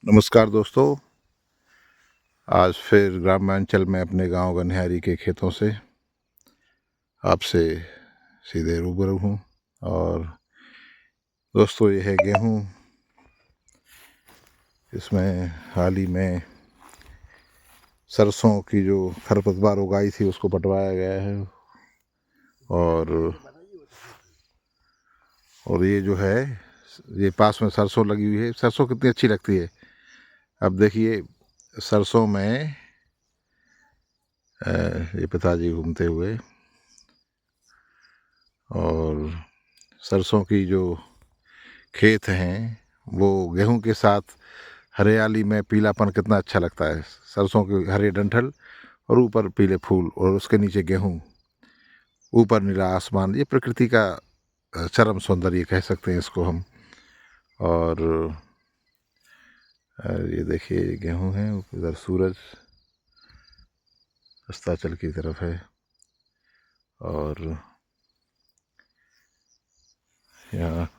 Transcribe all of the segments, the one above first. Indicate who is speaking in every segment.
Speaker 1: नमस्कार दोस्तों। आज फिर ग्रामांचल में अपने गांव गनिहारी के खेतों से आपसे सीधे रूबरू हूँ। और दोस्तों, ये है गेहूँ। इसमें हाल ही में सरसों की जो खरपतवार उगाई थी उसको पटवाया गया है। और ये जो है, ये पास में सरसों लगी हुई है। सरसों कितनी अच्छी लगती है। अब देखिए, सरसों में ये पिताजी घूमते हुए, और सरसों की जो खेत हैं वो गेहूं के साथ हरियाली में पीलापन कितना अच्छा लगता है। सरसों के हरे डंठल और ऊपर पीले फूल और उसके नीचे गेहूं, ऊपर नीला आसमान। ये प्रकृति का चरम सौंदर्य कह सकते हैं इसको हम। और ये देखिए गेहूं है, इधर सूरज अस्ताचल की तरफ है। और यहाँ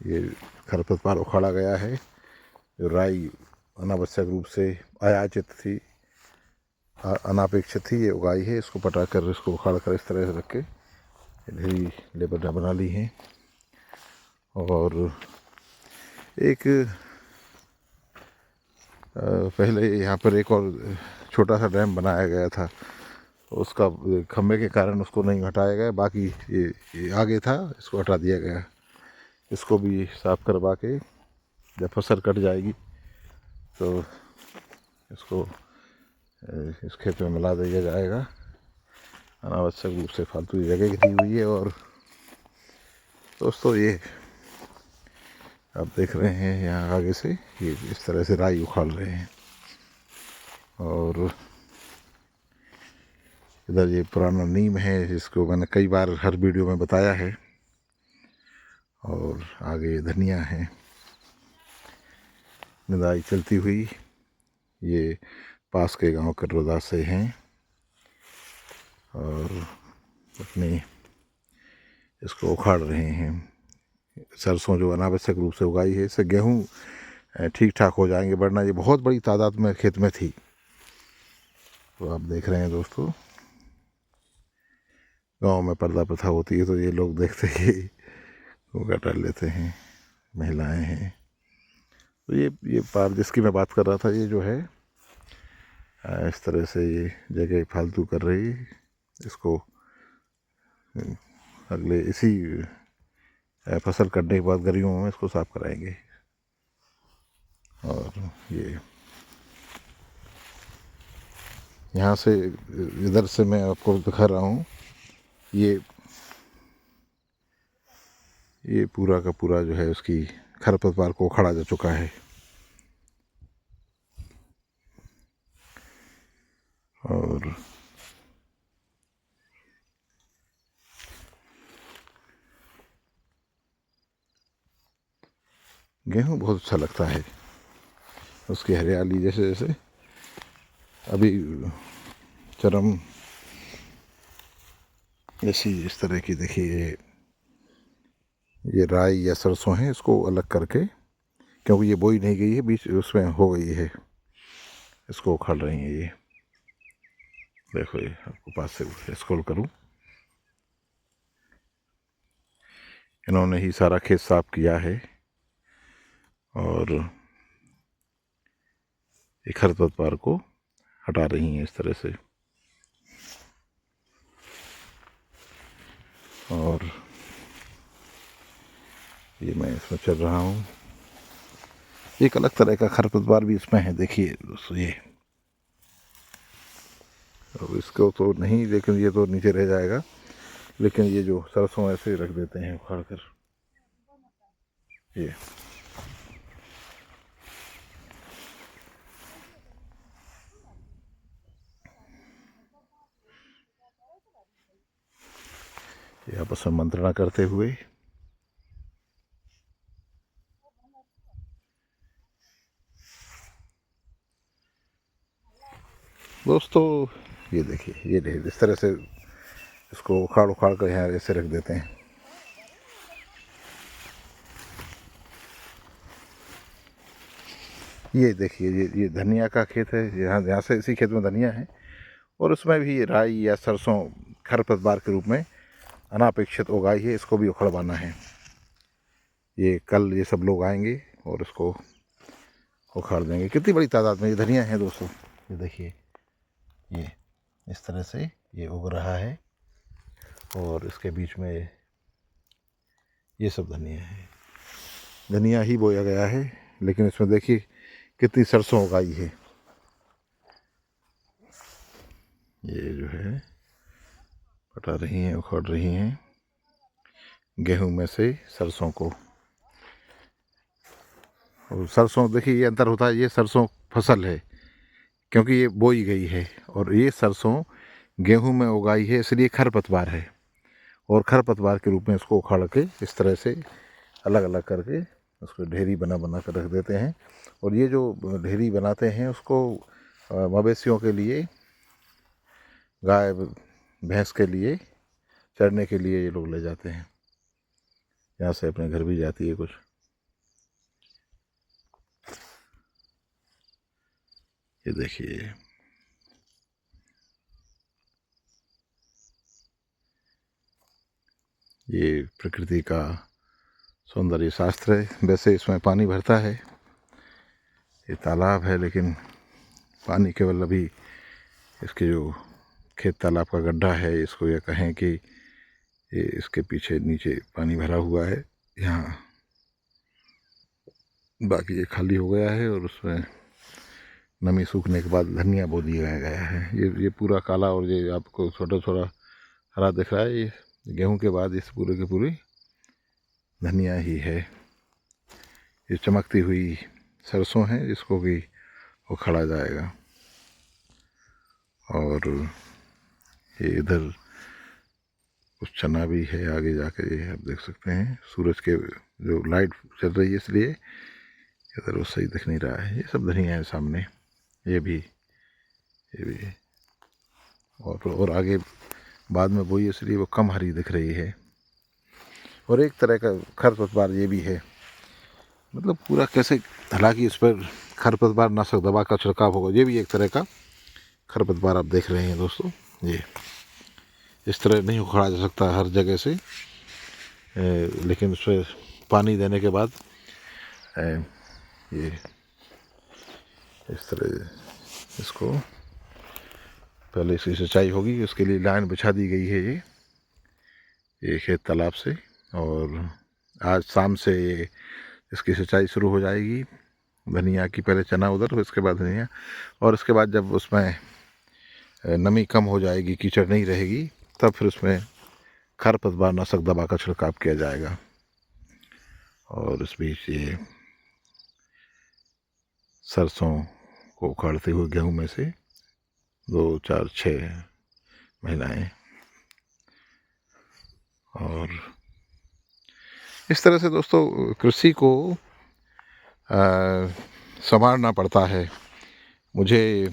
Speaker 1: ये खरपतवार उखाड़ा गया है। जो राई अनावश्यक रूप से अयाचित थी, अनापेक्षित थी, ये उगाई है। इसको पटाकर, इसको उखाड़ कर इस तरह से रख के ढेरी लेबर बना ली है। और एक पहले यहाँ पर एक और छोटा सा डैम बनाया गया था, उसका खम्भे के कारण उसको नहीं हटाया गया। बाकी ये आगे था, इसको हटा दिया गया। इसको भी साफ करवा के जब फसल कट जाएगी तो इसको इस खेत में मिला दिया जाएगा। अनावश्यक रूप से फालतू जगह दी हुई है। और दोस्तों, ये आप देख रहे हैं यहाँ आगे से ये इस तरह से राई उखाड़ रहे हैं। और इधर ये पुराना नीम है जिसको मैंने कई बार हर वीडियो में बताया है। और आगे धनिया है, निदाई चलती हुई। ये पास के गांव कटरोदा से हैं और अपने इसको उखाड़ रहे हैं। सरसों जो अनावश्यक रूप से उगाई है, इससे गेहूँ ठीक ठाक हो जाएंगे, वरना ये बहुत बड़ी तादाद में खेत में थी। तो आप देख रहे हैं दोस्तों, गांव में पर्दा प्रथा होती है तो ये लोग देखते ही वो कर लेते हैं, महिलाएं हैं। तो ये पार जिसकी मैं बात कर रहा था, ये जो है इस तरह से ये जगह फालतू कर रही। इसको अगले इसी फसल कटने के बाद गर्मियों में इसको साफ कराएंगे। और ये यहाँ से, इधर से मैं आपको दिखा रहा हूँ, ये पूरा का पूरा जो है उसकी खरपतवार को उखाड़ा जा चुका है। और गेहूँ बहुत अच्छा लगता है, उसकी हरियाली जैसे जैसे अभी चरम ऐसी इस तरह की। देखिए, ये राई या सरसों है, इसको अलग करके, क्योंकि ये बोई नहीं गई है, बीच उसमें हो गई है, इसको उखाड़ रही हैं ये। देखो, ये आपको पास से स्क्रॉल करूं, इन्होंने ही सारा खेत साफ किया है। और ये खरपतवार को हटा रही हैं इस तरह से। और ये मैं इसमें चल रहा हूँ। एक अलग तरह का खरपतवार भी इसमें है, देखिए दोस्तों ये। अब इसको तो नहीं, लेकिन ये तो नीचे रह जाएगा। लेकिन ये जो सरसों ऐसे रख देते हैं उखाड़ कर, ये आपस में मंत्रणा करते हुए। दोस्तों, ये देखिए, ये ढेर इस तरह से इसको उखाड़ उखाड़ कर यहाँ ऐसे रख देते हैं। ये देखिए ये धनिया का खेत है। यहाँ से इसी खेत में धनिया है और उसमें भी राई या सरसों खरपतवार के रूप में अनापेक्षित उगाई है। इसको भी उखड़वाना है। ये कल ये सब लोग आएंगे और इसको उखाड़ देंगे। कितनी बड़ी तादाद में ये धनिया है दोस्तों। ये देखिए ये इस तरह से ये उग रहा है और इसके बीच में ये सब धनिया है। धनिया ही बोया गया है लेकिन इसमें देखिए कितनी सरसों उगाई है। ये जो है पटा रही हैं, उखाड़ रही हैं गेहूं में से सरसों को। और सरसों देखिए ये अंतर होता है, ये सरसों फसल है क्योंकि ये बोई गई है और ये सरसों गेहूं में उगाई है इसलिए खरपतवार है। और खरपतवार के रूप में इसको उखाड़ के इस तरह से अलग अलग करके उसको ढेरी बना बना कर रख देते हैं। और ये जो ढेरी बनाते हैं उसको मवेशियों के लिए, गाय भैंस के लिए चरने के लिए ये लोग ले जाते हैं। यहाँ से अपने घर भी जाती है कुछ। ये देखिए ये प्रकृति का सौंदर्य शास्त्र है। वैसे इसमें पानी भरता है, ये तालाब है लेकिन पानी केवल अभी इसके जो खेत तालाब का गड्ढा है, इसको ये कहें कि ये इसके पीछे नीचे पानी भरा हुआ है। यहाँ बाकी ये खाली हो गया है और उसमें नमी सूखने के बाद धनिया बो दिया गया है। ये पूरा काला और ये आपको छोटा छोटा हरा दिख रहा है, ये गेहूं के बाद इस पूरे की पूरी धनिया ही है। ये चमकती हुई सरसों है जिसको भी उखाड़ा जाएगा। और ये इधर कुछ चना भी है आगे जाकर, ये आप देख सकते हैं। सूरज के जो लाइट चल रही है इसलिए इधर वो सही दिख नहीं रहा है। ये सब धनिया है सामने, ये भी और आगे बाद में बोई इसलिए वो कम हरी दिख रही है। और एक तरह का खरपतवार ये भी है, मतलब पूरा कैसे, हालांकि इस पर खरपतवार नाशक दवा का छिड़काव होगा। ये भी एक तरह का खरपतवार आप देख रहे हैं दोस्तों। ये इस तरह नहीं उखाड़ा जा सकता हर जगह से, लेकिन उस पर पानी देने के बाद ये इस तरह इसको पहले इसकी सिंचाई होगी, उसके लिए लाइन बिछा दी गई है ये खेत तालाब से। और आज शाम से ये इसकी सिंचाई शुरू हो जाएगी धनिया की। पहले चना उधर, इसके बाद धनिया। और इसके बाद जब उसमें नमी कम हो जाएगी, कीचड़ नहीं रहेगी, तब फिर उसमें खरपतवार नाशक दवा का छिड़काव किया जाएगा। और इस बीच ये सरसों को उखाड़ते हुए गेहूं में से 2, 4, 6 महिलाएं। और इस तरह से दोस्तों कृषि को संवारना पड़ता है। मुझे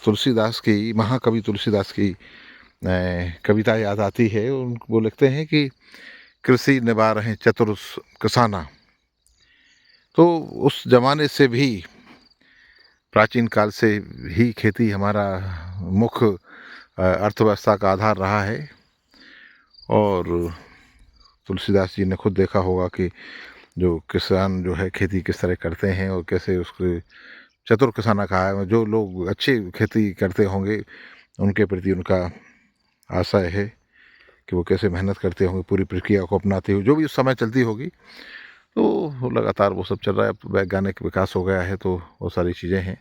Speaker 1: तुलसीदास की, महाकवि तुलसीदास की कविता याद आती है। वो लिखते हैं कि कृषि निभा रहे चतुर किसाना। तो उस जमाने से भी, प्राचीन काल से ही खेती हमारा मुख्य अर्थव्यवस्था का आधार रहा है। और तुलसीदास जी ने खुद देखा होगा कि जो किसान जो है खेती किस तरह करते हैं और कैसे उसके चतुर किसाना कहा है। जो लोग अच्छी खेती करते होंगे उनके प्रति उनका आशय है कि वो कैसे मेहनत करते होंगे, पूरी प्रक्रिया को अपनाते हुए जो भी उस समय चलती होगी। तो लगातार वो सब चल रहा है। वैज्ञानिक विकास हो गया है तो वो सारी चीज़ें हैं।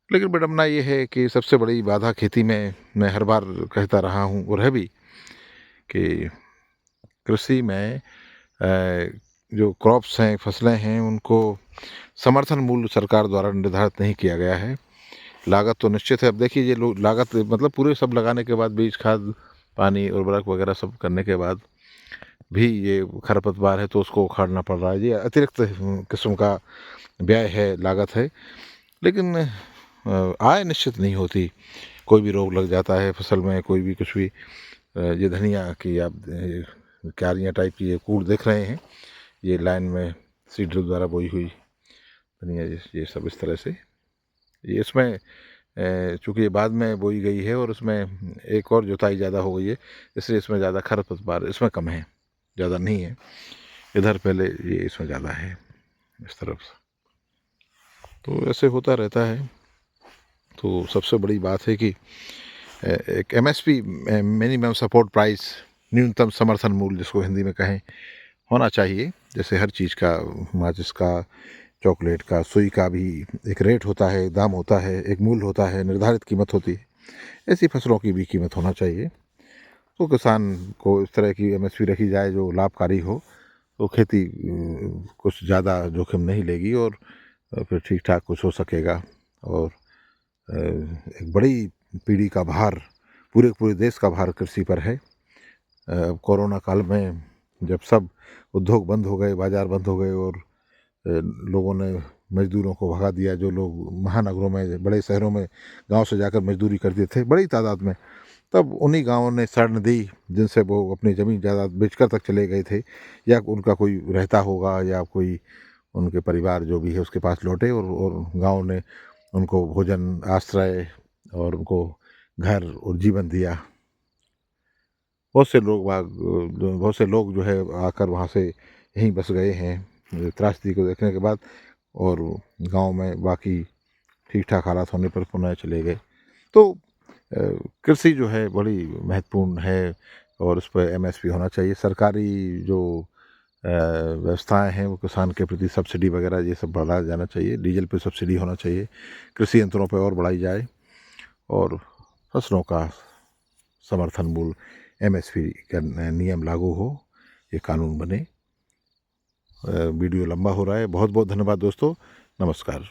Speaker 1: लेकिन विडम्बना ये है कि सबसे बड़ी बाधा खेती में, मैं हर बार कहता रहा हूँ और है भी, कि कृषि में जो क्रॉप्स हैं, फसलें हैं, उनको समर्थन मूल्य सरकार द्वारा निर्धारित नहीं किया गया है। लागत तो निश्चित है। अब देखिए ये लोग लागत, मतलब पूरे सब लगाने के बाद, बीज, खाद, पानी, उर्वरक वगैरह सब करने के बाद भी ये खरपतवार है तो उसको उखाड़ना पड़ रहा है। ये अतिरिक्त किस्म का व्यय है, लागत है। लेकिन आय निश्चित नहीं होती। कोई भी रोग लग जाता है फसल में, कोई भी कुछ भी। ये धनिया की आप क्यारियाँ टाइप की ये कूड़ देख रहे हैं, ये लाइन में सीडर द्वारा बोई हुई धनिया ये सब इस तरह से। ये इसमें चूँकि ये बाद में बोई गई है और उसमें एक और जुताई ज़्यादा हो गई है, इसलिए इसमें ज़्यादा खरपतवार इसमें कम है, ज़्यादा नहीं है। इधर पहले ये इसमें ज़्यादा है इस तरफ से। तो ऐसे होता रहता है। तो सबसे बड़ी बात है कि एक एमएसपी, मिनिमम सपोर्ट प्राइस, न्यूनतम समर्थन मूल्य जिसको हिंदी में कहें, होना चाहिए। जैसे हर चीज़ का, माचिस का, चॉकलेट का, सुई का भी एक रेट होता है, दाम होता है, एक मूल्य होता है, निर्धारित कीमत होती है। ऐसी फसलों की भी कीमत होना चाहिए। तो किसान को इस तरह की एमएसपी रखी जाए जो लाभकारी हो, तो खेती कुछ ज़्यादा जोखिम नहीं लेगी और फिर ठीक ठाक कुछ हो सकेगा। और एक बड़ी पीढ़ी का भार, पूरे देश का भार कृषि पर है। कोरोना काल में जब सब उद्योग बंद हो गए, बाज़ार बंद हो गए और लोगों ने मज़दूरों को भगा दिया, जो लोग महानगरों में, बड़े शहरों में गांव से जाकर मजदूरी करते थे बड़ी तादाद में, तब उन्हीं गांवों ने शरण दी जिनसे वो अपनी ज़मीन जायदाद बेचकर तक चले गए थे, या उनका कोई रहता होगा या कोई उनके परिवार जो भी है उसके पास लौटे, और गांव ने उनको भोजन, आश्रय और उनको घर और जीवन दिया। बहुत से लोग जो है आकर वहाँ से यहीं बस गए हैं त्रासदी को देखने के बाद, और गांव में बाकी ठीक ठाक हालात होने पर पुनः चले गए। तो कृषि जो है बड़ी महत्वपूर्ण है और उस पर एमएसपी होना चाहिए। सरकारी जो व्यवस्थाएं हैं वो किसान के प्रति सब्सिडी वगैरह ये सब बढ़ाया जाना चाहिए। डीजल पे सब्सिडी होना चाहिए, कृषि यंत्रों पर और बढ़ाई जाए, और फसलों का समर्थन मूल्य एमएसपी का नियम लागू हो, ये कानून बने। वीडियो लंबा हो रहा है। बहुत बहुत धन्यवाद दोस्तों, नमस्कार।